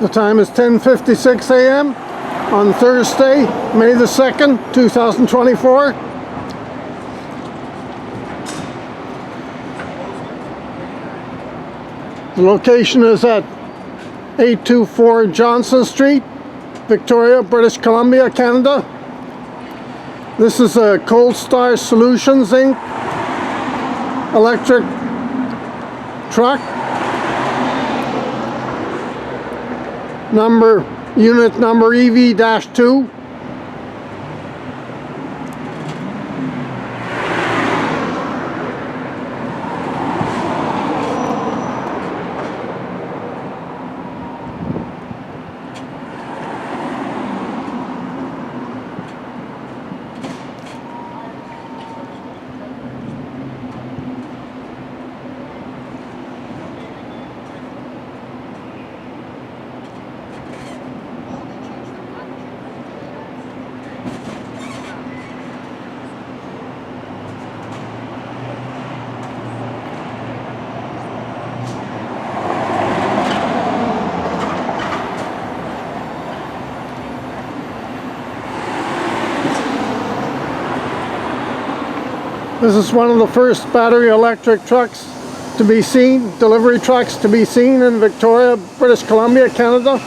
The time is 10:56 a.m. on Thursday, May the 2nd, 2024. The location is at 824 Johnson Street, Victoria, British Columbia, Canada. This is a COLDSTAR Solutions Inc. electric truck. Unit number EV-2. This is one of the first battery electric trucks to be seen, delivery trucks to be seen in Victoria, British Columbia, Canada.